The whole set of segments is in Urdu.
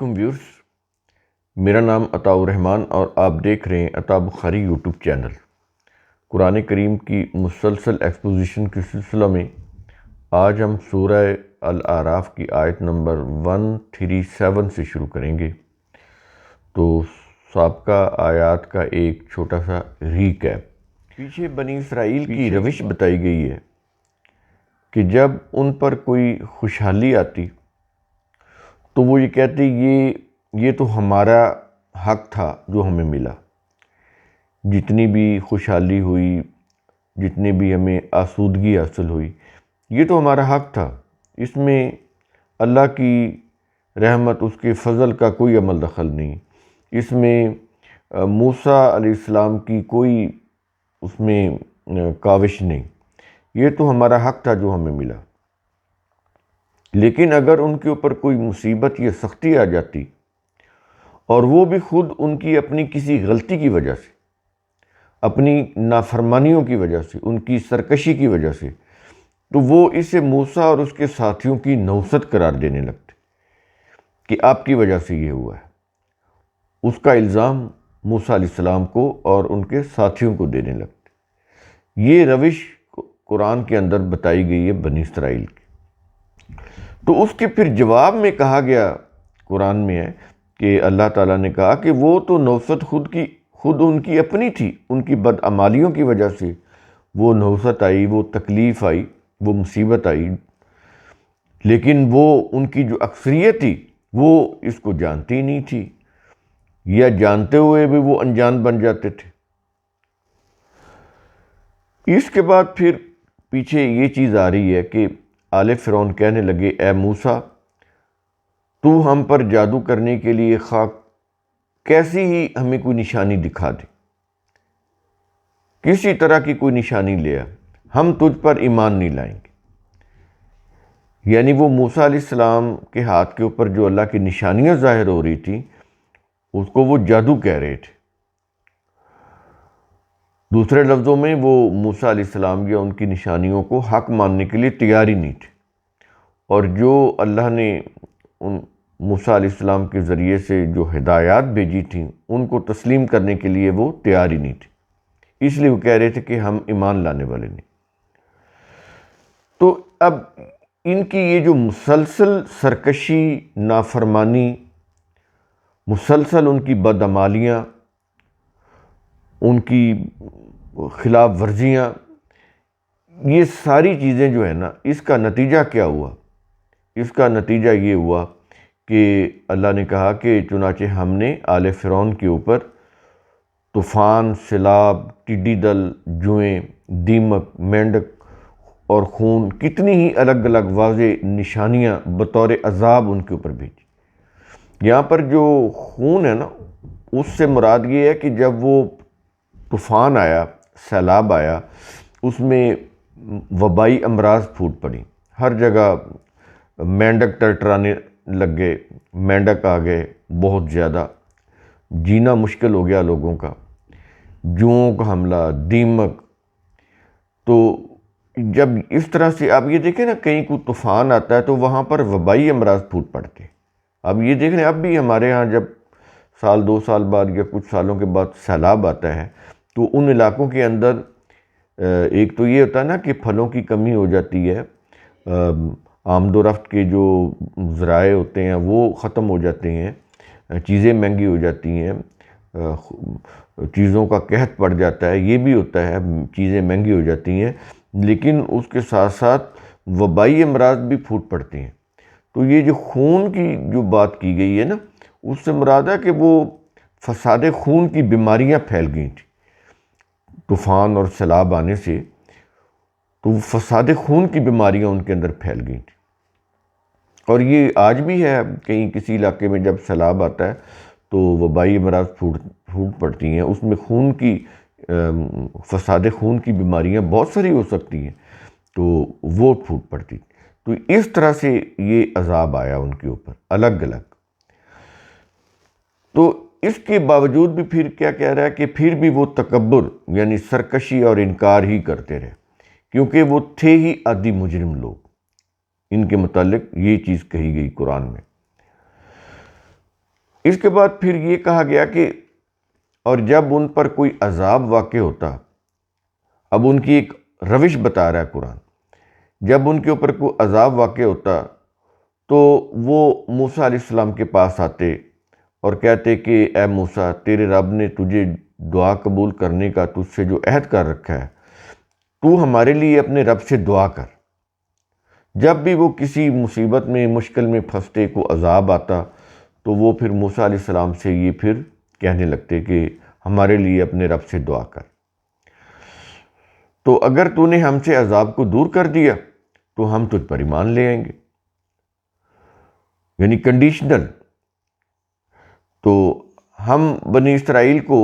علیکم ویورز، میرا نام عطاء الرحمن اور آپ دیکھ رہے ہیں عطاء بخاری یوٹیوب چینل۔ قرآن کریم کی مسلسل ایکسپوزیشن کے سلسلہ میں آج ہم سورہ الاعراف کی آیت نمبر 137 سے شروع کریں گے۔ تو سابقہ آیات کا ایک چھوٹا سا ریکیپ۔ پیچھے بنی اسرائیل کی روش بتائی گئی ہے کہ جب ان پر کوئی خوشحالی آتی تو وہ یہ کہتے یہ تو ہمارا حق تھا جو ہمیں ملا، جتنی بھی خوشحالی ہوئی، جتنی بھی ہمیں آسودگی حاصل ہوئی، یہ تو ہمارا حق تھا، اس میں اللہ کی رحمت، اس کے فضل کا کوئی عمل دخل نہیں، اس میں موسیٰ علیہ السلام کی کوئی اس میں کاوش نہیں، یہ تو ہمارا حق تھا جو ہمیں ملا۔ لیکن اگر ان کے اوپر کوئی مصیبت یا سختی آ جاتی اور وہ بھی خود ان کی اپنی کسی غلطی کی وجہ سے، اپنی نافرمانیوں کی وجہ سے، ان کی سرکشی کی وجہ سے، تو وہ اسے موسیٰ اور اس کے ساتھیوں کی نوست قرار دینے لگتے کہ آپ کی وجہ سے یہ ہوا ہے۔ اس کا الزام موسیٰ علیہ السلام کو اور ان کے ساتھیوں کو دینے لگتے۔ یہ روش قرآن کے اندر بتائی گئی ہے بنی اسرائیل کی۔ تو اس کے پھر جواب میں کہا گیا، قرآن میں ہے کہ اللہ تعالیٰ نے کہا کہ وہ تو نوست خود ان کی اپنی تھی، ان کی بدعمالیوں کی وجہ سے وہ نوست آئی، وہ تکلیف آئی، وہ مصیبت آئی، لیکن وہ ان کی جو اکثریت تھی وہ اس کو جانتی نہیں تھی، یا جانتے ہوئے بھی وہ انجان بن جاتے تھے۔ اس کے بعد پھر پیچھے یہ چیز آ رہی ہے کہ آل فرعون کہنے لگے، اے موسیٰ تو ہم پر جادو کرنے کے لیے خواہ کیسی ہی ہمیں کوئی نشانی دکھا دے، کسی طرح کی کوئی نشانی لے آ، ہم تجھ پر ایمان نہیں لائیں گے۔ یعنی وہ موسیٰ علیہ السلام کے ہاتھ کے اوپر جو اللہ کی نشانیاں ظاہر ہو رہی تھیں اس کو وہ جادو کہہ رہے تھے۔ دوسرے لفظوں میں وہ موسیٰ علیہ السلام یا ان کی نشانیوں کو حق ماننے کے لیے تیار ہی نہیں تھے، اور جو اللہ نے ان موسیٰ علیہ السلام کے ذریعے سے جو ہدایات بھیجی تھیں ان کو تسلیم کرنے کے لیے وہ تیار ہی نہیں تھے، اس لیے وہ کہہ رہے تھے کہ ہم ایمان لانے والے نہیں۔ تو اب ان کی یہ جو مسلسل سرکشی، نافرمانی، مسلسل ان کی بدعمالیاں، ان کی خلاف ورزیاں، یہ ساری چیزیں جو ہے نا، اس کا نتیجہ کیا ہوا؟ اس کا نتیجہ یہ ہوا کہ اللہ نے کہا کہ چنانچہ ہم نے آل فرعون کے اوپر طوفان، سیلاب، ٹڈی دل، جوئیں، دیمک، مینڈک اور خون، کتنی ہی الگ الگ واضح نشانیاں بطور عذاب ان کے اوپر بھیجی۔ یہاں پر جو خون ہے نا، اس سے مراد یہ ہے کہ جب وہ طوفان آیا، سیلاب آیا، اس میں وبائی امراض پھوٹ پڑی، ہر جگہ مینڈک ٹرٹرانے لگ گئے، مینڈک آ گئے بہت زیادہ، جینا مشکل ہو گیا لوگوں کا، جوؤں کا حملہ، دیمک۔ تو جب اس طرح سے آپ یہ دیکھیں نا، کہیں کوئی طوفان آتا ہے تو وہاں پر وبائی امراض پھوٹ پڑتے ہیں۔ اب یہ دیکھ رہے ہیں، اب بھی ہمارے ہاں جب سال 2 سال بعد یا کچھ سالوں کے بعد سیلاب آتا ہے تو ان علاقوں کے اندر ایک تو یہ ہوتا ہے نا کہ پھلوں کی کمی ہو جاتی ہے، آمد و رفت کے جو ذرائع ہوتے ہیں وہ ختم ہو جاتے ہیں، چیزیں مہنگی ہو جاتی ہیں، چیزوں کا قحط پڑ جاتا ہے، یہ بھی ہوتا ہے، چیزیں مہنگی ہو جاتی ہیں، لیکن اس کے ساتھ ساتھ وبائی امراض بھی پھوٹ پڑتے ہیں۔ تو یہ جو خون کی جو بات کی گئی ہے نا، اس سے مراد ہے کہ وہ فساد خون کی بیماریاں پھیل گئی تھیں طوفان اور سیلاب آنے سے، تو فساد خون کی بیماریاں ان کے اندر پھیل گئی تھیں۔ اور یہ آج بھی ہے، کہیں کسی علاقے میں جب سیلاب آتا ہے تو وبائی امراض پھوٹ پڑتی ہیں، اس میں خون کی فساد خون کی بیماریاں بہت ساری ہو سکتی ہیں، تو وہ پھوٹ پڑتی۔ تو اس طرح سے یہ عذاب آیا ان کے اوپر الگ الگ۔ تو اس کے باوجود بھی پھر کیا کہہ رہا ہے کہ پھر بھی وہ تکبر یعنی سرکشی اور انکار ہی کرتے رہے، کیونکہ وہ تھے ہی عادی مجرم لوگ۔ ان کے متعلق یہ چیز کہی گئی قرآن میں۔ اس کے بعد پھر یہ کہا گیا کہ اور جب ان پر کوئی عذاب واقع ہوتا، اب ان کی ایک روش بتا رہا ہے قرآن، جب ان کے اوپر کوئی عذاب واقع ہوتا تو وہ موسیٰ علیہ السلام کے پاس آتے اور کہتے کہ اے موسیٰ، تیرے رب نے تجھے دعا قبول کرنے کا تجھ سے جو عہد کر رکھا ہے، تو ہمارے لیے اپنے رب سے دعا کر۔ جب بھی وہ کسی مصیبت میں مشکل میں پھنستے، کو عذاب آتا، تو وہ پھر موسیٰ علیہ السلام سے یہ پھر کہنے لگتے کہ ہمارے لیے اپنے رب سے دعا کر، تو اگر تو نے ہم سے عذاب کو دور کر دیا تو ہم تجھ پر ایمان لے آئیں گے، یعنی کنڈیشنل۔ تو ہم بنی اسرائیل کو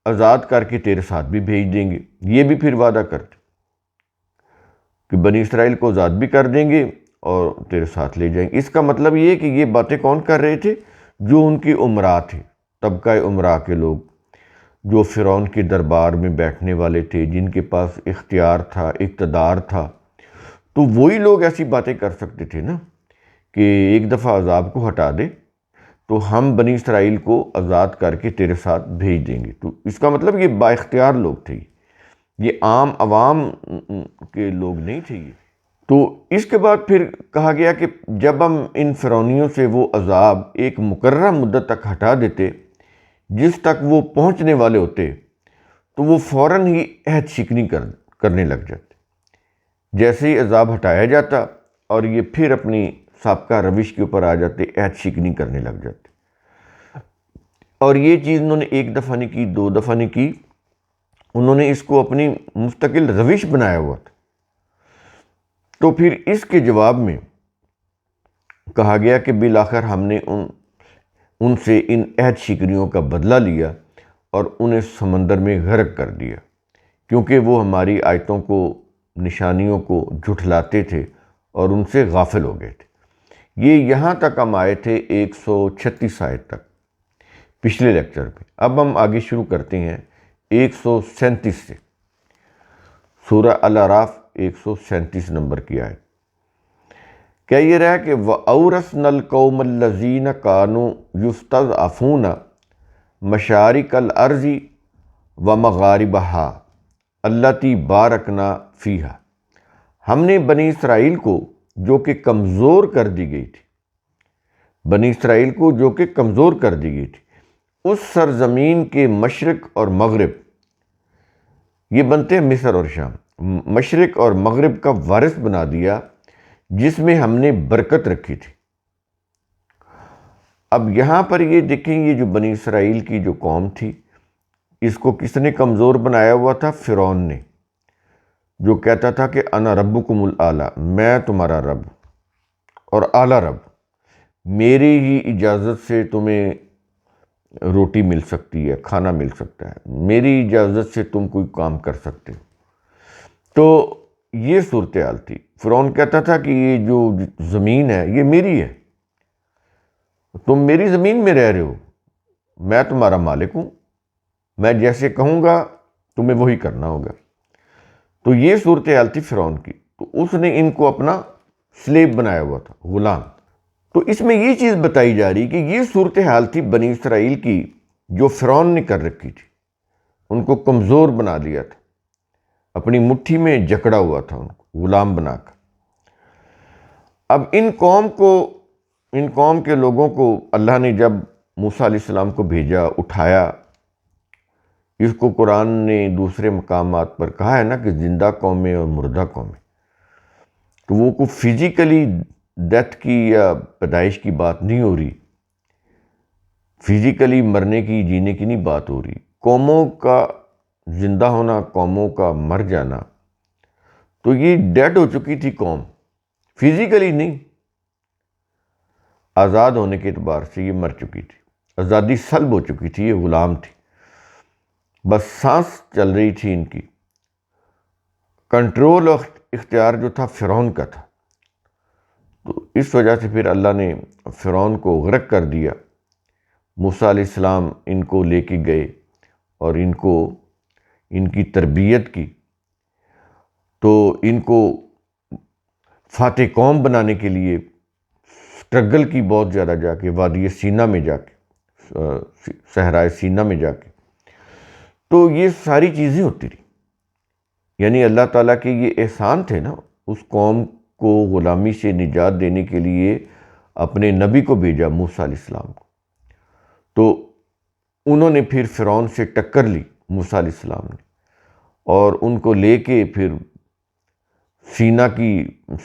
آزاد کر کے تیرے ساتھ بھی بھیج دیں گے، یہ بھی پھر وعدہ کرتے کہ بنی اسرائیل کو آزاد بھی کر دیں گے اور تیرے ساتھ لے جائیں گے۔ اس کا مطلب یہ ہے کہ یہ باتیں کون کر رہے تھے؟ جو ان کی امراء تھے، طبقہ امراء کے لوگ، جو فرعون کے دربار میں بیٹھنے والے تھے، جن کے پاس اختیار تھا، اقتدار تھا، تو وہی لوگ ایسی باتیں کر سکتے تھے نا کہ ایک دفعہ عذاب کو ہٹا دے تو ہم بنی اسرائیل کو آزاد کر کے تیرے ساتھ بھیج دیں گے۔ تو اس کا مطلب یہ با اختیار لوگ تھے، یہ عام عوام کے لوگ نہیں تھے یہ۔ تو اس کے بعد پھر کہا گیا کہ جب ہم ان فرعونیوں سے وہ عذاب ایک مقررہ مدت تک ہٹا دیتے جس تک وہ پہنچنے والے ہوتے، تو وہ فوراً ہی عہد شکنی کرنے لگ جاتے۔ جیسے ہی عذاب ہٹایا جاتا اور یہ پھر اپنی سابقہ روش کے اوپر آ جاتے، عہد شکنی کرنے لگ جاتے۔ اور یہ چیز انہوں نے ایک دفعہ نہیں کی، دو دفعہ نہیں کی، انہوں نے اس کو اپنی مستقل روش بنایا ہوا تھا۔ تو پھر اس کے جواب میں کہا گیا کہ بالآخر ہم نے ان سے ان عہد شکنیوں کا بدلہ لیا اور انہیں سمندر میں غرق کر دیا، کیونکہ وہ ہماری آیتوں کو، نشانیوں کو جھٹلاتے تھے اور ان سے غافل ہو گئے تھے۔ یہ یہاں تک ہم آئے تھے 136 آیت تک پچھلے لیکچر میں۔ اب ہم آگے شروع کرتے ہیں 137 سے، سورہ الاعراف 137 نمبر کی آیت۔ کیا یہ رہا کہ وَأَوْرَثْنَا الْقَوْمَ الَّذِينَ كَانُوا يُسْتَضْعَفُونَ مَشَارِقَ الْأَرْضِ وَمَغَارِبَهَا الَّتِي بَارَكْنَا فِيهَا۔ ہم نے بنی اسرائیل کو جو کہ کمزور کر دی گئی تھی، بنی اسرائیل کو جو کہ کمزور کر دی گئی تھی، اس سرزمین کے مشرق اور مغرب، یہ بنتے ہیں مصر اور شام، مشرق اور مغرب کا وارث بنا دیا جس میں ہم نے برکت رکھی تھی۔ اب یہاں پر یہ دیکھیں، یہ جو بنی اسرائیل کی جو قوم تھی، اس کو کس نے کمزور بنایا ہوا تھا؟ فرعون نے، جو کہتا تھا کہ انا ربکم الاعلیٰ، میں تمہارا رب اور اعلیٰ رب، میری ہی اجازت سے تمہیں روٹی مل سکتی ہے، کھانا مل سکتا ہے، میری اجازت سے تم کوئی کام کر سکتے ہو۔ تو یہ صورتحال تھی۔ فرعون کہتا تھا کہ یہ جو زمین ہے یہ میری ہے، تم میری زمین میں رہ رہے ہو، میں تمہارا مالک ہوں، میں جیسے کہوں گا تمہیں وہی کرنا ہوگا۔ تو یہ صورتحال تھی فرعون کی، تو اس نے ان کو اپنا سلیب بنایا ہوا تھا، غلام۔ تو اس میں یہ چیز بتائی جا رہی کہ یہ صورتحال تھی بنی اسرائیل کی جو فرعون نے کر رکھی تھی، ان کو کمزور بنا لیا تھا، اپنی مٹھی میں جکڑا ہوا تھا، ان کو غلام بنا کر۔ اب ان قوم کے لوگوں کو اللہ نے جب موسیٰ علیہ السلام کو بھیجا، اٹھایا، اس کو قرآن نے دوسرے مقامات پر کہا ہے نا کہ زندہ قومیں اور مردہ قومیں، تو وہ کوئی فزیکلی ڈیتھ کی یا پیدائش کی بات نہیں ہو رہی، فزیکلی مرنے کی، جینے کی نہیں بات ہو رہی، قوموں کا زندہ ہونا، قوموں کا مر جانا۔ تو یہ ڈیڈ ہو چکی تھی قوم، فزیکلی نہیں، آزاد ہونے کے اعتبار سے یہ مر چکی تھی، آزادی سلب ہو چکی تھی، یہ غلام تھی، بس سانس چل رہی تھی ان کی، کنٹرول اور اختیار جو تھا فرعون کا تھا۔ تو اس وجہ سے پھر اللہ نے فرعون کو غرق کر دیا۔ موسیٰ علیہ السلام ان کو لے کے گئے اور ان کی تربیت کی، تو ان کو فاتح قوم بنانے کے لیے سٹرگل کی بہت زیادہ، جا کے وادی سینا میں جا کے صحرائے سینا میں جا کے. تو یہ ساری چیزیں ہوتی رہی. یعنی اللہ تعالیٰ کے یہ احسان تھے نا، اس قوم کو غلامی سے نجات دینے کے لیے اپنے نبی کو بھیجا، موسیٰ علیہ السلام کو. تو انہوں نے پھر فرعون سے ٹکر لی، موسیٰ علیہ السلام نے، اور ان کو لے کے پھر سینا کی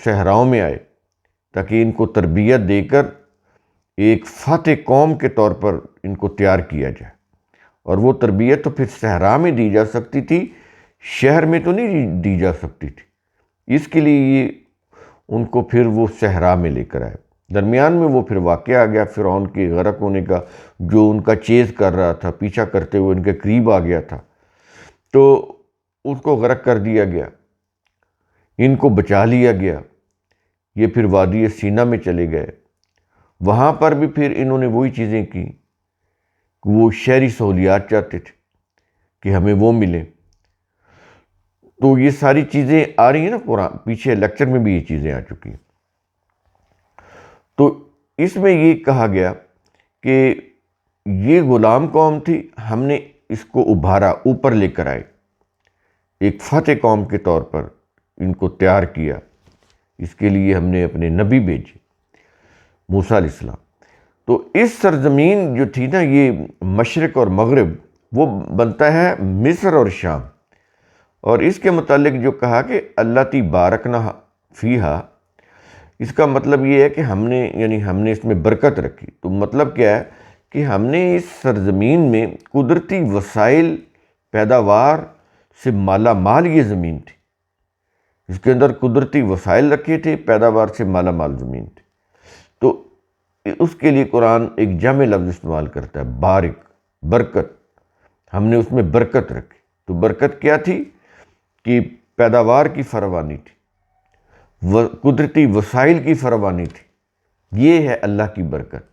صحراؤں میں آئے تاکہ ان کو تربیت دے کر ایک فاتح قوم کے طور پر ان کو تیار کیا جائے. اور وہ تربیت تو پھر صحرا میں دی جا سکتی تھی، شہر میں تو نہیں دی جا سکتی تھی. اس کے لیے یہ ان کو پھر وہ صحرا میں لے کر آئے. درمیان میں وہ پھر واقعہ آ گیا فرعون کے غرق ہونے کا، جو ان کا چیز کر رہا تھا، پیچھا کرتے ہوئے ان کے قریب آ گیا تھا، تو اس کو غرق کر دیا گیا، ان کو بچا لیا گیا. یہ پھر وادی سینا میں چلے گئے. وہاں پر بھی پھر انہوں نے وہی چیزیں کی. وہ شہری سہولیات چاہتے تھے کہ ہمیں وہ ملیں. تو یہ ساری چیزیں آ رہی ہیں نا قرآن، پیچھے لیکچر میں بھی یہ چیزیں آ چکی ہیں. تو اس میں یہ کہا گیا کہ یہ غلام قوم تھی، ہم نے اس کو ابھارا، اوپر لے کر آئے، ایک فاتح قوم کے طور پر ان کو تیار کیا. اس کے لیے ہم نے اپنے نبی بھیجے، موسیٰ علیہ السلام. تو اس سرزمین جو تھی نا، یہ مشرق اور مغرب، وہ بنتا ہے مصر اور شام. اور اس کے متعلق جو کہا کہ اللہ تی بارکنا فیہا، اس کا مطلب یہ ہے کہ ہم نے اس میں برکت رکھی. تو مطلب کیا ہے کہ ہم نے اس سرزمین میں قدرتی وسائل، پیداوار سے مالا مال یہ زمین تھی. اس کے اندر قدرتی وسائل رکھے تھے، پیداوار سے مالا مال زمین تھی. تو اس کے لیے قرآن ایک جامع لفظ استعمال کرتا ہے، بارک، برکت. ہم نے اس میں برکت رکھی. تو برکت کیا تھی کہ پیداوار کی فراوانی تھی، قدرتی وسائل کی فراوانی تھی. یہ ہے اللہ کی برکت.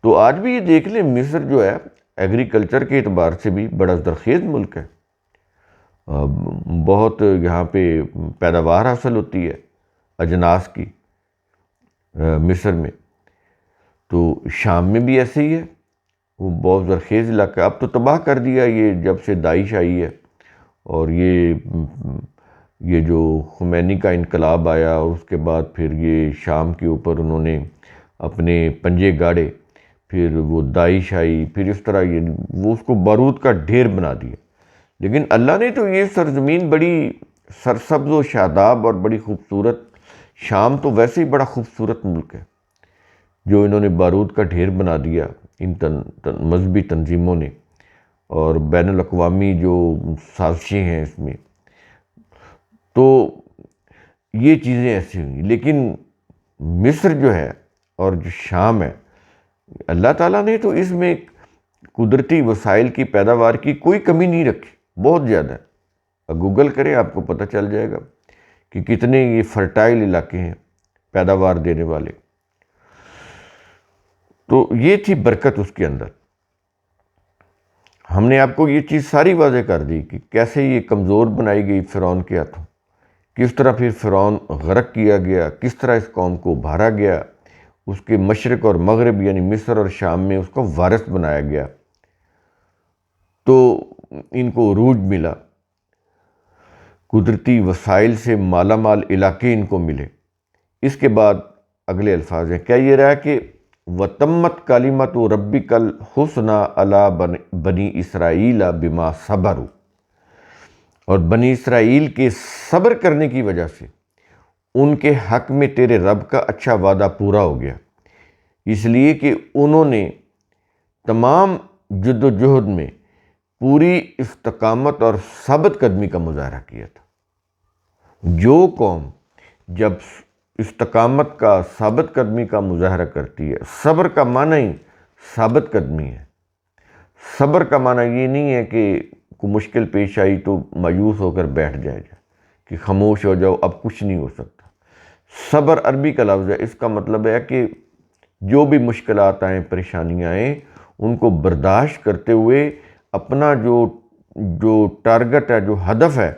تو آج بھی یہ دیکھ لیں، مصر جو ہے ایگریکلچر کے اعتبار سے بھی بڑا زرخیز ملک ہے. بہت یہاں پہ پیداوار حاصل ہوتی ہے اجناس کی مصر میں. تو شام میں بھی ایسے ہی ہے، وہ بہت زرخیز علاقہ. اب تو تباہ کر دیا یہ جب سے داعش آئی ہے، اور یہ جو خمینی کا انقلاب آیا، اور اس کے بعد پھر یہ شام کے اوپر انہوں نے اپنے پنجے گاڑے، پھر وہ داعش آئی، پھر اس طرح وہ اس کو بارود کا ڈھیر بنا دیا. لیکن اللہ نے تو یہ سرزمین بڑی سرسبز و شاداب اور بڑی خوبصورت، شام تو ویسے ہی بڑا خوبصورت ملک ہے، جو انہوں نے بارود کا ڈھیر بنا دیا ان مذہبی تنظیموں نے، اور بین الاقوامی جو سازشیں ہیں اس میں. تو یہ چیزیں ایسی ہوئیں. لیکن مصر جو ہے اور جو شام ہے، اللہ تعالیٰ نے تو اس میں قدرتی وسائل کی پیداوار کی کوئی کمی نہیں رکھی، بہت زیادہ ہے. گوگل کریں، آپ کو پتہ چل جائے گا کہ کتنے یہ فرٹائل علاقے ہیں، پیداوار دینے والے. تو یہ تھی برکت اس کے اندر. ہم نے آپ کو یہ چیز ساری واضح کر دی کہ کیسے یہ کمزور بنائی گئی فرعون کے ہاتھوں، کس طرح پھر فرعون غرق کیا گیا، کس طرح اس قوم کو ابھارا گیا، اس کے مشرق اور مغرب یعنی مصر اور شام میں اس کو وارث بنایا گیا. تو ان کو عروج ملا، قدرتی وسائل سے مالا مال علاقے ان کو ملے. اس کے بعد اگلے الفاظ ہیں، کیا یہ رہا کہ وَتَمَّتْ کَلِمَةُ رَبِّكَ الْحُسْنَىٰ عَلَىٰ بَنِي إِسْرَائِيلَ بِمَا صَبَرُوا، اور بنی اسرائیل کے صبر کرنے کی وجہ سے ان کے حق میں تیرے رب کا اچھا وعدہ پورا ہو گیا. اس لیے کہ انہوں نے تمام جد و جہد میں پوری استقامت اور ثابت قدمی کا مظاہرہ کیا تھا. جو قوم جب استقامت کا، ثابت قدمی کا مظاہرہ کرتی ہے، صبر کا معنی ہی ثابت قدمی ہے. صبر کا معنی یہ نہیں ہے کہ کوئی مشکل پیش آئی تو مایوس ہو کر بیٹھ جائے کہ خاموش ہو جاؤ، اب کچھ نہیں ہو سکتا. صبر عربی کا لفظ ہے، اس کا مطلب ہے کہ جو بھی مشکلات آئیں، پریشانیاں آئیں، ان کو برداشت کرتے ہوئے اپنا جو ٹارگٹ ہے، جو ہدف ہے،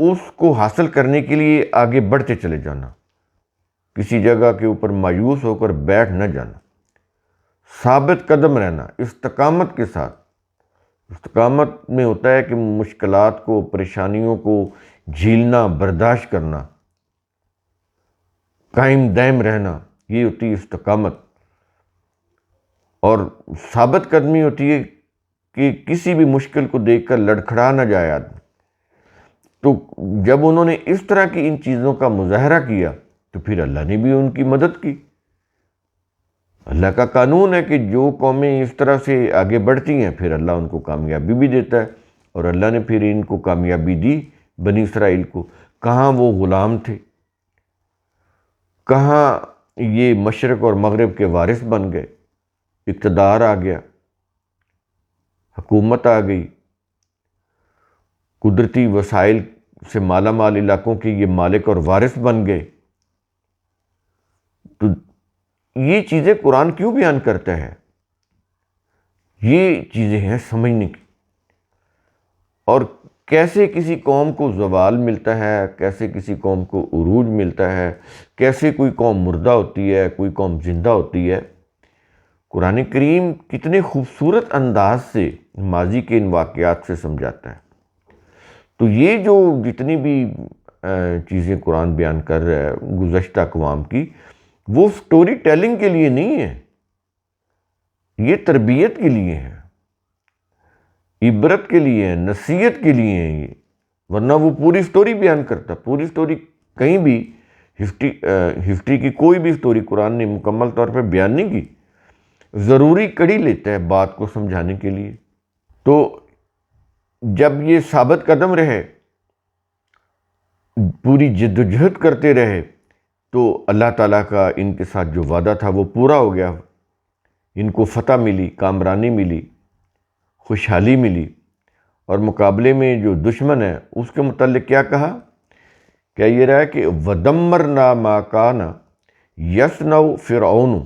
اس کو حاصل کرنے کے لیے آگے بڑھتے چلے جانا، کسی جگہ کے اوپر مایوس ہو کر بیٹھ نہ جانا. ثابت قدم رہنا استقامت کے ساتھ. استقامت میں ہوتا ہے کہ مشکلات کو، پریشانیوں کو جھیلنا، برداشت کرنا، قائم دائم رہنا، یہ ہوتی ہے استقامت. اور ثابت قدمی ہوتی ہے کہ کسی بھی مشکل کو دیکھ کر لڑکھڑا نہ جائے آدمی. تو جب انہوں نے اس طرح کی ان چیزوں کا مظاہرہ کیا تو پھر اللہ نے بھی ان کی مدد کی. اللہ کا قانون ہے کہ جو قومیں اس طرح سے آگے بڑھتی ہیں پھر اللہ ان کو کامیابی بھی دیتا ہے. اور اللہ نے پھر ان کو کامیابی دی بنی اسرائیل کو. کہاں وہ غلام تھے، کہاں یہ مشرق اور مغرب کے وارث بن گئے، اقتدار آ گیا، حکومت آ گئی، قدرتی وسائل سے مالا مال علاقوں کے یہ مالک اور وارث بن گئے. تو یہ چیزیں قرآن کیوں بیان کرتا ہے؟ یہ چیزیں ہیں سمجھنے کی. اور کیسے کسی قوم کو زوال ملتا ہے، کیسے کسی قوم کو عروج ملتا ہے، کیسے کوئی قوم مردہ ہوتی ہے، کوئی قوم زندہ ہوتی ہے. قرآن کریم کتنے خوبصورت انداز سے ماضی کے ان واقعات سے سمجھاتا ہے. تو یہ جو جتنی بھی چیزیں قرآن بیان کر رہا ہے گزشتہ اقوام کی، وہ سٹوری ٹیلنگ کے لیے نہیں ہے، یہ تربیت کے لیے ہے، عبرت کے لیے ہے، نصیحت کے لیے ہے یہ. ورنہ وہ پوری سٹوری بیان کرتا. پوری سٹوری کہیں بھی ہسٹری کی کوئی بھی سٹوری قرآن نے مکمل طور پہ بیان نہیں کی. ضروری کڑی لیتا ہے بات کو سمجھانے کے لیے. تو جب یہ ثابت قدم رہے، پوری جد و جہد کرتے رہے، تو اللہ تعالیٰ کا ان کے ساتھ جو وعدہ تھا وہ پورا ہو گیا. ان کو فتح ملی، کامرانی ملی، خوشحالی ملی. اور مقابلے میں جو دشمن ہے اس کے متعلق کیا کہا؟ کیا یہ رہا ہے کہ وَدَمَّرْنَا مَا كَانَ يَصْنَعُ فِرْعَوْنُ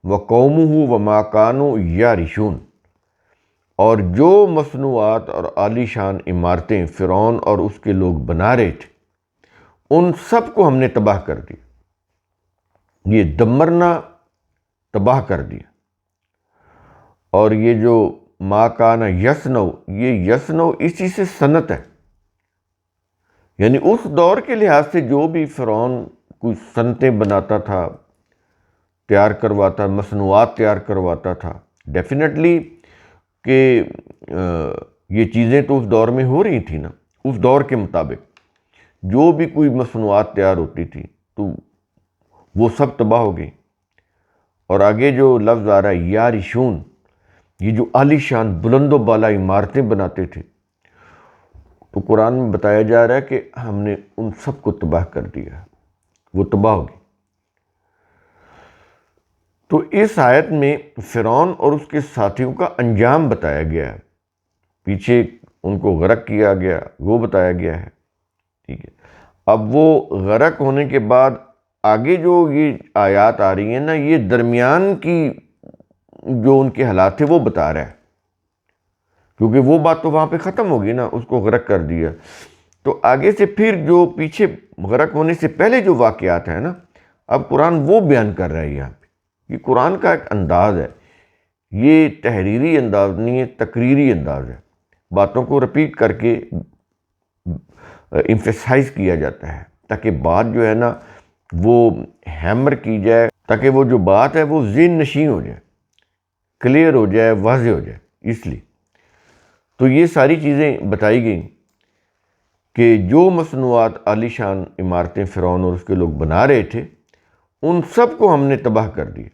وَقَوْمُهُ وَمَا كَانُوا يَعْرِشُونَ. اور جو مصنوعات اور عالی شان عمارتیں فرعون اور اس کے لوگ بنا رہے تھے ان سب کو ہم نے تباہ کر دیا. یہ دمرنا، تباہ کر دیا. اور یہ جو ما کان یصنع، یہ یصنع اسی سے صنعت ہے. یعنی اس دور کے لحاظ سے جو بھی فرعون کوئی صنعتیں بناتا تھا، تیار کرواتا، مصنوعات تیار کرواتا تھا، ڈیفینیٹلی کہ یہ چیزیں تو اس دور میں ہو رہی تھیں نا. اس دور کے مطابق جو بھی کوئی مصنوعات تیار ہوتی تھی تو وہ سب تباہ ہو گئی. اور آگے جو لفظ آ رہا ہے یارشون، یہ جو عالی شان بلند و بالا عمارتیں بناتے تھے، تو قرآن میں بتایا جا رہا ہے کہ ہم نے ان سب کو تباہ کر دیا، وہ تباہ ہو گئی. تو اس آیت میں فرعون اور اس کے ساتھیوں کا انجام بتایا گیا ہے. پیچھے ان کو غرق کیا گیا وہ بتایا گیا ہے. ٹھیک ہے. اب وہ غرق ہونے کے بعد آگے جو یہ آیات آ رہی ہیں نا، یہ درمیان کی جو ان کے حالات تھے وہ بتا رہا ہے. کیونکہ وہ بات تو وہاں پہ ختم ہوگی نا، اس کو غرق کر دیا. تو آگے سے پھر جو پیچھے غرق ہونے سے پہلے جو واقعات ہیں نا، اب قرآن وہ بیان کر رہا ہے یہاں پہ. یہ قرآن کا ایک انداز ہے، یہ تحریری انداز نہیں ہے، تقریری انداز ہے. باتوں کو رپیٹ کر کے ایمفیسائز کیا جاتا ہے تاکہ بات جو ہے نا وہ ہیمر کی جائے، تاکہ وہ جو بات ہے وہ ذہن نشین ہو جائے، کلیئر ہو جائے، واضح ہو جائے. اس لیے تو یہ ساری چیزیں بتائی گئیں کہ جو مصنوعات عالی شان عمارتیں فرعون اور اس کے لوگ بنا رہے تھے ان سب کو ہم نے تباہ کر دیا.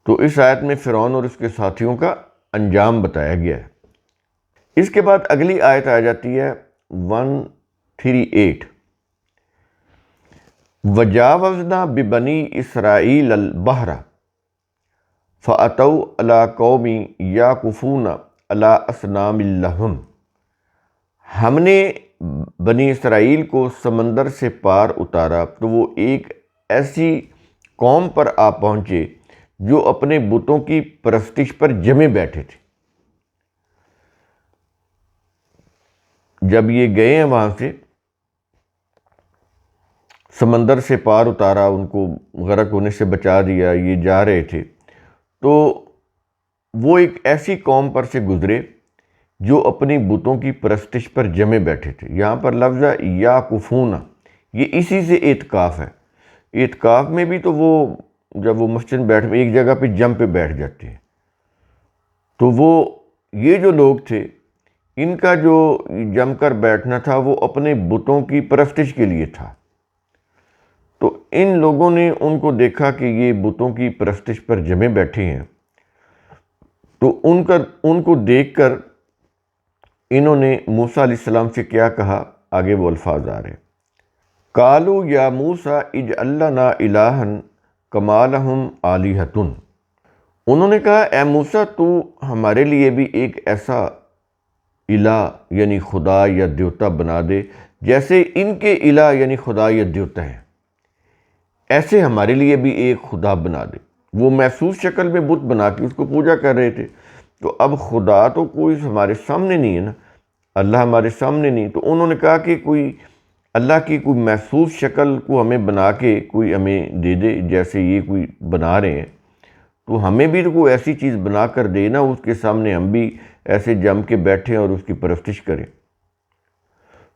تو اس آیت میں فرعون اور اس کے ساتھیوں کا انجام بتایا گیا ہے. اس کے بعد اگلی آیت آ جاتی ہے 138. وَجَاوَزْنَا بِبَنِي إِسْرَائِيلَ الْبَحْرَ فَأَتَوْا عَلَىٰ قَوْمٍ يَعْكُفُونَ عَلَىٰ أَصْنَامٍ لَهُمْ. ہم نے بنی اسرائیل کو سمندر سے پار اتارا تو وہ ایک ایسی قوم پر آ پہنچے جو اپنے بتوں کی پرستش پر جمے بیٹھے تھے. جب یہ گئے ہیں وہاں سے سمندر سے پار اتارا، ان کو غرق ہونے سے بچا دیا، یہ جا رہے تھے تو وہ ایک ایسی قوم پر سے گزرے جو اپنی بتوں کی پرستش پر جمے بیٹھے تھے۔ یہاں پر لفظ یا کفون، یہ اسی سے اعتکاف ہے۔ اعتکاف میں بھی تو وہ جب وہ مسجد میں بیٹھ ایک جگہ پہ جم پہ بیٹھ جاتے ہیں، تو وہ یہ جو لوگ تھے ان کا جو جم کر بیٹھنا تھا وہ اپنے بتوں کی پرستش کے لیے تھا۔ تو ان لوگوں نے ان کو دیکھا کہ یہ بتوں کی پرستش پر جمے بیٹھے ہیں، تو ان کو دیکھ کر انہوں نے موسیٰ علیہ السلام سے کیا کہا، آگے وہ الفاظ آ رہے ہیں۔ قالوا یا موسیٰ اجعل لنا الہا کما لہم آلہۃ، انہوں نے کہا اے موسیٰ تو ہمارے لیے بھی ایک ایسا الہ یعنی خدا یا دیوتا بنا دے جیسے ان کے الہ یعنی خدا یا دیوتا ہیں، ایسے ہمارے لیے بھی ایک خدا بنا دے۔ وہ محسوس شکل میں بت بنا کے اس کو پوجا کر رہے تھے، تو اب خدا تو کوئی ہمارے سامنے نہیں ہے نا، اللہ ہمارے سامنے نہیں، تو انہوں نے کہا کہ کوئی اللہ کی کوئی محسوس شکل کو ہمیں بنا کے کوئی ہمیں دے دے، جیسے یہ کوئی بنا رہے ہیں تو ہمیں بھی تو کوئی ایسی چیز بنا کر دے نا، اس کے سامنے ہم بھی ایسے جم کے بیٹھیں اور اس کی پرستش کریں۔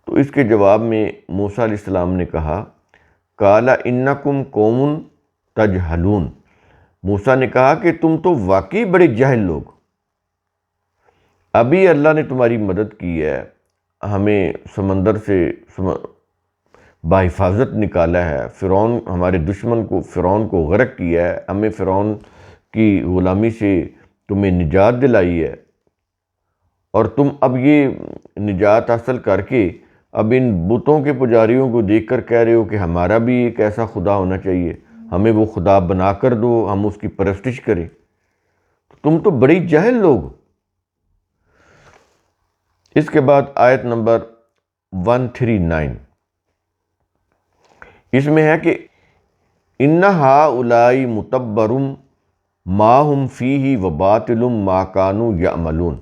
تو اس کے جواب میں موسیٰ علیہ السلام نے کہا قال انکم قوم تجہلون، موسیٰ نے کہا کہ تم تو واقعی بڑے جاہل لوگ، ابھی اللہ نے تمہاری مدد کی ہے، ہمیں سمندر سے بحفاظت نکالا ہے، فرعون ہمارے دشمن کو فرعون کو غرق کیا ہے، ہمیں فرعون کی غلامی سے تمہیں نجات دلائی ہے، اور تم اب یہ نجات حاصل کر کے اب ان بتوں کے پجاریوں کو دیکھ کر کہہ رہے ہو کہ ہمارا بھی ایک ایسا خدا ہونا چاہیے، ہمیں وہ خدا بنا کر دو، ہم اس کی پرستش کریں۔ تم تو بڑی جاہل لوگ۔ اس کے بعد آیت نمبر 139، اس میں ہے کہ ان ہؤلاء متبر ما ہم فیہ وباطل ما کانوا یعملون،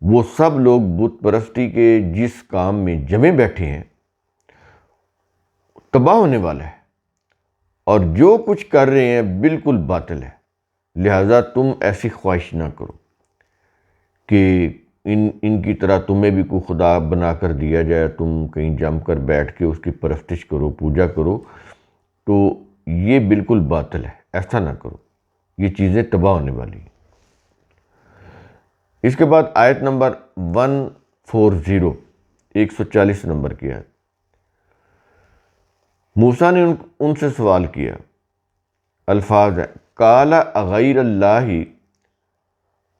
وہ سب لوگ بت پرستی کے جس کام میں جمے بیٹھے ہیں تباہ ہونے والا ہے، اور جو کچھ کر رہے ہیں بالکل باطل ہے، لہذا تم ایسی خواہش نہ کرو کہ ان کی طرح تمہیں بھی کوئی خدا بنا کر دیا جائے، تم کہیں جم کر بیٹھ کے اس کی پرستش کرو، پوجا کرو، تو یہ بالکل باطل ہے، ایسا نہ کرو، یہ چیزیں تباہ ہونے والی ہیں۔ اس کے بعد آیت نمبر 140، 140 نمبر کی آیت، موسیٰ نے ان سے سوال کیا، الفاظ ہیں قال اغیر اللہ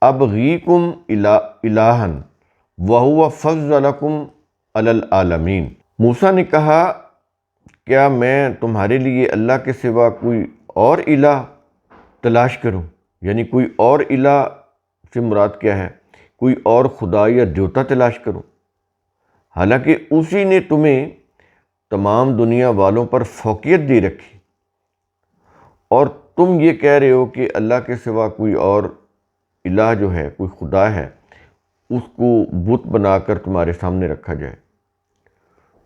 ابغیکم الہا وہو فضلکم علی العالمین، موسیٰ نے کہا کیا میں تمہارے لیے اللہ کے سوا کوئی اور الہ تلاش کروں، یعنی کوئی اور الہ سے مراد کیا ہے، کوئی اور خدا یا دیوتا تلاش کروں، حالانکہ اسی نے تمہیں تمام دنیا والوں پر فوقیت دے رکھی، اور تم یہ کہہ رہے ہو کہ اللہ کے سوا کوئی اور الہ جو ہے، کوئی خدا ہے، اس کو بت بنا کر تمہارے سامنے رکھا جائے،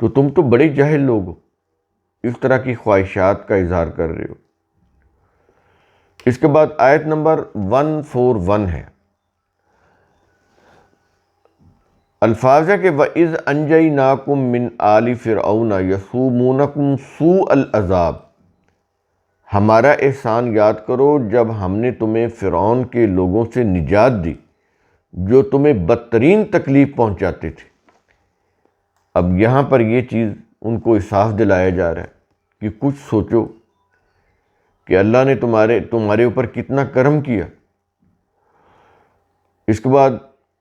تو تم تو بڑے جاہل لوگ ہو، اس طرح کی خواہشات کا اظہار کر رہے ہو۔ اس کے بعد آیت نمبر 141 ہے، الفاظ ہے کہ وَإِذْ أَنْجَيْنَاكُمْ مِنْ آلِ فِرْعَوْنَ يَسُومُونَكُمْ سُوءَ الْعَذَابِ، ہمارا احسان یاد کرو جب ہم نے تمہیں فرعون کے لوگوں سے نجات دی جو تمہیں بدترین تکلیف پہنچاتے تھے۔ اب یہاں پر یہ چیز ان کو احساس دلایا جا رہا ہے کہ کچھ سوچو کہ اللہ نے تمہارے اوپر کتنا کرم کیا۔ اس کے بعد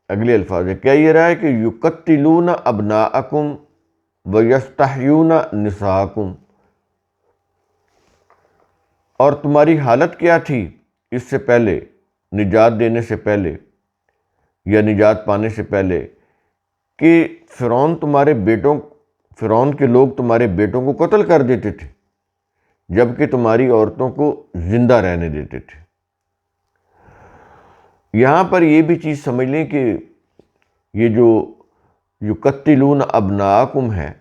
اگلے الفاظ ہے، کیا یہ رہا ہے کہ یقتلون ابناءکم ویستحیون نساءکم، اور تمہاری حالت کیا تھی اس سے پہلے، نجات دینے سے پہلے یا نجات پانے سے پہلے، کہ فرعون کے لوگ تمہارے بیٹوں کو قتل کر دیتے تھے جبکہ تمہاری عورتوں کو زندہ رہنے دیتے تھے۔ یہاں پر یہ بھی چیز سمجھ لیں کہ یہ جو یقتلون ابناءکم ہے،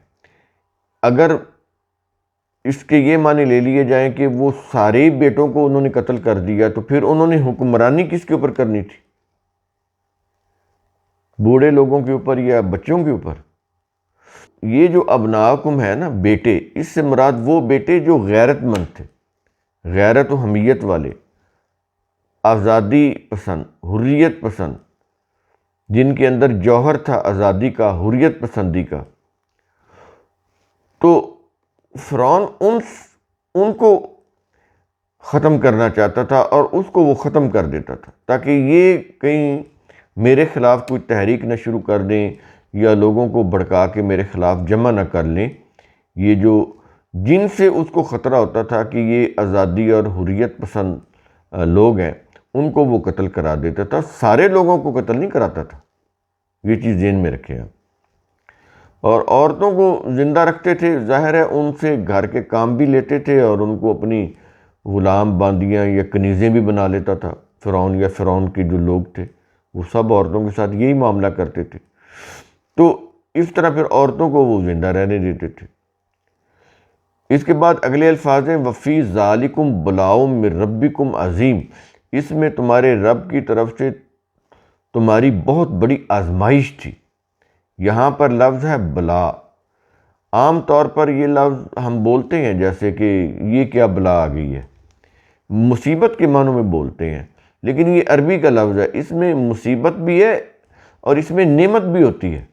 اگر اس کے یہ معنی لے لیے جائیں کہ وہ سارے بیٹوں کو انہوں نے قتل کر دیا، تو پھر انہوں نے حکمرانی کس کے اوپر کرنی تھی؟ بوڑھے لوگوں کے اوپر یا بچوں کے اوپر؟ یہ جو ابناکم ہے نا بیٹے، اس سے مراد وہ بیٹے جو غیرت مند تھے، غیرت و حمیت والے، آزادی پسند، حریت پسند، جن کے اندر جوہر تھا آزادی کا، حریت پسندی کا۔ تو فرعون ان کو ختم کرنا چاہتا تھا اور اس کو وہ ختم کر دیتا تھا، تاکہ یہ کہیں میرے خلاف کوئی تحریک نہ شروع کر دیں یا لوگوں کو بھڑکا کے میرے خلاف جمع نہ کر لیں۔ یہ جو جن سے اس کو خطرہ ہوتا تھا کہ یہ آزادی اور حریت پسند لوگ ہیں، ان کو وہ قتل کرا دیتا تھا، سارے لوگوں کو قتل نہیں کراتا تھا۔ یہ چیز ذہن میں رکھیں آپ۔ اور عورتوں کو زندہ رکھتے تھے، ظاہر ہے ان سے گھر کے کام بھی لیتے تھے اور ان کو اپنی غلام باندیاں یا کنیزیں بھی بنا لیتا تھا۔ فرعون یا فرعون کے جو لوگ تھے وہ سب عورتوں کے ساتھ یہی معاملہ کرتے تھے، تو اس طرح پھر عورتوں کو وہ زندہ رہنے دیتے تھے۔ اس کے بعد اگلے الفاظ ہیں وَفِي ذَلِكُمْ بَلَاءٌ مِّن رَبِّكُمْ عَظِيمٌ، اس میں تمہارے رب کی طرف سے تمہاری بہت بڑی آزمائش تھی۔ یہاں پر لفظ ہے بلا۔ عام طور پر یہ لفظ ہم بولتے ہیں جیسے کہ یہ کیا بلا آ گئی ہے، مصیبت کے معنوں میں بولتے ہیں، لیکن یہ عربی کا لفظ ہے، اس میں مصیبت بھی ہے اور اس میں نعمت بھی ہوتی ہے۔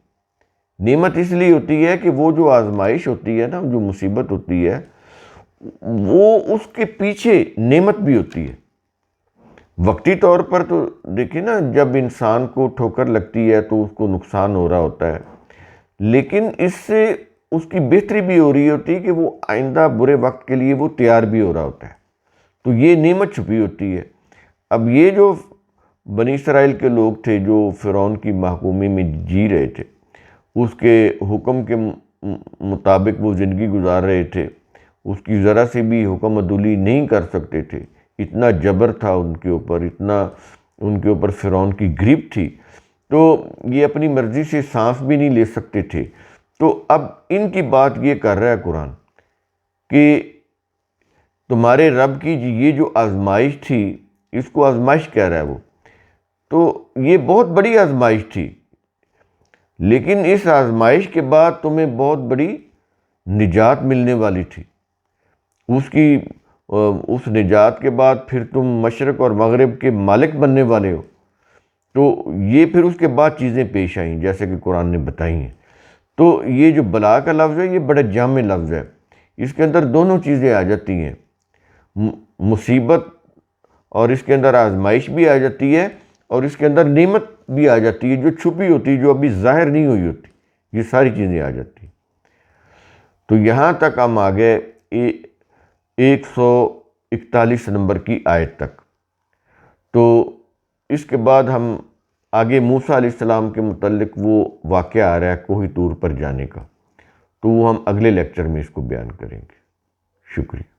نعمت اس لیے ہوتی ہے کہ وہ جو آزمائش ہوتی ہے نا، جو مصیبت ہوتی ہے، وہ اس کے پیچھے نعمت بھی ہوتی ہے۔ وقتی طور پر تو دیکھیں نا، جب انسان کو ٹھوکر لگتی ہے تو اس کو نقصان ہو رہا ہوتا ہے، لیکن اس سے اس کی بہتری بھی ہو رہی ہوتی ہے کہ وہ آئندہ برے وقت کے لیے وہ تیار بھی ہو رہا ہوتا ہے، تو یہ نعمت چھپی ہوتی ہے۔ اب یہ جو بنی اسرائیل کے لوگ تھے جو فرعون کی محکومی میں جی رہے تھے، اس کے حکم کے مطابق وہ زندگی گزار رہے تھے، اس کی ذرا سے بھی حکم عدولی نہیں کر سکتے تھے، اتنا جبر تھا ان کے اوپر، اتنا ان کے اوپر فرعون کی گرپ تھی، تو یہ اپنی مرضی سے سانس بھی نہیں لے سکتے تھے۔ تو اب ان کی بات یہ کر رہا ہے قرآن کہ تمہارے رب کی یہ جو آزمائش تھی، اس کو آزمائش کہہ رہا ہے وہ، تو یہ بہت بڑی آزمائش تھی، لیکن اس آزمائش کے بعد تمہیں بہت بڑی نجات ملنے والی تھی۔ اس نجات کے بعد پھر تم مشرق اور مغرب کے مالک بننے والے ہو۔ تو یہ پھر اس کے بعد چیزیں پیش آئیں جیسے کہ قرآن نے بتائی ہیں۔ تو یہ جو بلا کا لفظ ہے یہ بڑا جامع لفظ ہے، اس کے اندر دونوں چیزیں آ جاتی ہیں، مصیبت اور اس کے اندر آزمائش بھی آ جاتی ہے، اور اس کے اندر نعمت بھی آ جاتی ہے جو چھپی ہوتی ہے، جو ابھی ظاہر نہیں ہوئی ہوتی، یہ ساری چیزیں آ جاتی ہیں۔ تو یہاں تک ہم آ گئے 141 نمبر کی آیت تک۔ تو اس کے بعد ہم آگے موسیٰ علیہ السلام کے متعلق وہ واقعہ آ رہا ہے کوہ طور پر جانے کا، تو وہ ہم اگلے لیکچر میں اس کو بیان کریں گے۔ شکریہ۔